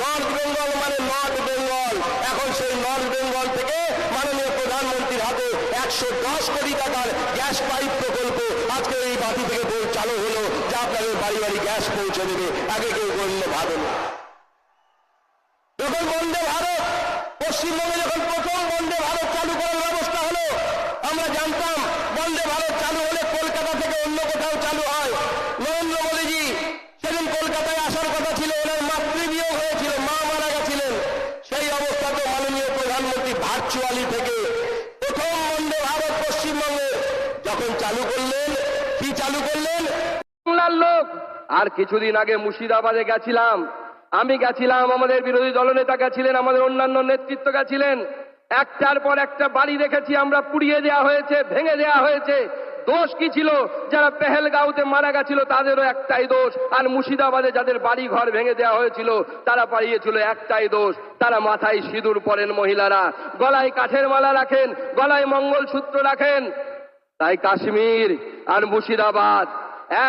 North Bengal মানে north Bengal. এখন সেই নর্থ বেঙ্গল থেকে মাননীয় প্রধানমন্ত্রীর হাতে 110 কোটি টাকার গ্যাস পাইপ প্রকল্প আজকে এই বাতি থেকে চালু হলো, যা আপনাদের বাড়ি বাড়ি গ্যাস পৌঁছে দেবে। আগে কেউ বললে ভাবেন। যখন বন্দে ভারত পশ্চিমবঙ্গে যখন প্রথম বন্দে ভারত চালু করার ব্যবস্থা হলো, আমরা জানতাম বন্দে ভারত চালু হলে কলকাতা থেকে অন্য কোথাও চালু হয়। নরেন্দ্র মোদীজি সেদিন কলকাতায় আসার কথা ছিল, ওনার মাতৃবিয়োগ হয়েছিল, মা মারা গেছিলেন। সেই অবস্থাতে মাননীয় প্রধানমন্ত্রী ভার্চুয়ালি থেকে প্রথম বন্দে ভারত পশ্চিমবঙ্গে যখন চালু করলেন, কি চালু করলেন? বাংলার লোক। আর কিছুদিন আগে মুর্শিদাবাদে গেছিলাম, আমি গেছিলাম, আমাদের বিরোধী দলনেতা গেছিলেন, আমাদের অন্যান্য নেতৃত্ব গেছিলেন। একটার পর একটা বাড়ি দেখেছি আমরা, পুড়িয়ে দেওয়া হয়েছে, ভেঙে দেওয়া হয়েছে। দোষ কি ছিল? যারা পেহেলগাঁওতে মারা গেছিল তাদেরও একটাই দোষ, আর মুর্শিদাবাদে যাদের বাড়ি ঘর ভেঙে দেওয়া হয়েছিল তারা পালিয়েছিল, একটাই দোষ, তারা মাথায় সিঁদুর পরেন মহিলারা, গলায় কাঠের মালা রাখেন, গলায় মঙ্গলসূত্র রাখেন। তাই কাশ্মীর আর মুর্শিদাবাদ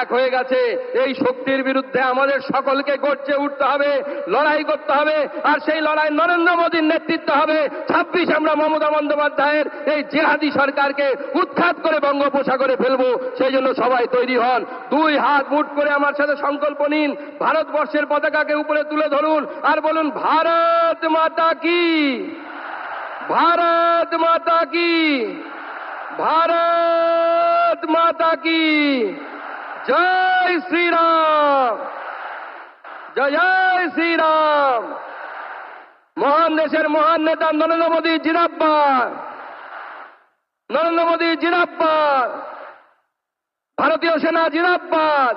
এক হয়ে গেছে। এই শক্তির বিরুদ্ধে আমাদের সকলকে গর্জে উঠতে হবে, লড়াই করতে হবে। আর সেই লড়াই নরেন্দ্র মোদীর নেতৃত্ব হবে। 26 আমরা মমতা বন্দ্যোপাধ্যায়ের এই জেহাদি সরকারকে উৎখাত করে বঙ্গোপসাগরে ফেলবো। সেই জন্য সবাই তৈরি হন, দুই হাত মুঠ করে আমার সাথে সংকল্প নিন, ভারতবর্ষের পতাকাকে উপরে তুলে ধরুন আর বলুন, ভারত মাতা কি, ভারত মাতা কি, ভারত মাতা কি, জয় শ্রীরাম, জয় জয় শ্রীরাম। মহান দেশের মহান নেতা নরেন্দ্র মোদী জিন্দাবাদ, নরেন্দ্র মোদী জিন্দাবাদ, ভারতীয় সেনা জিন্দাবাদ।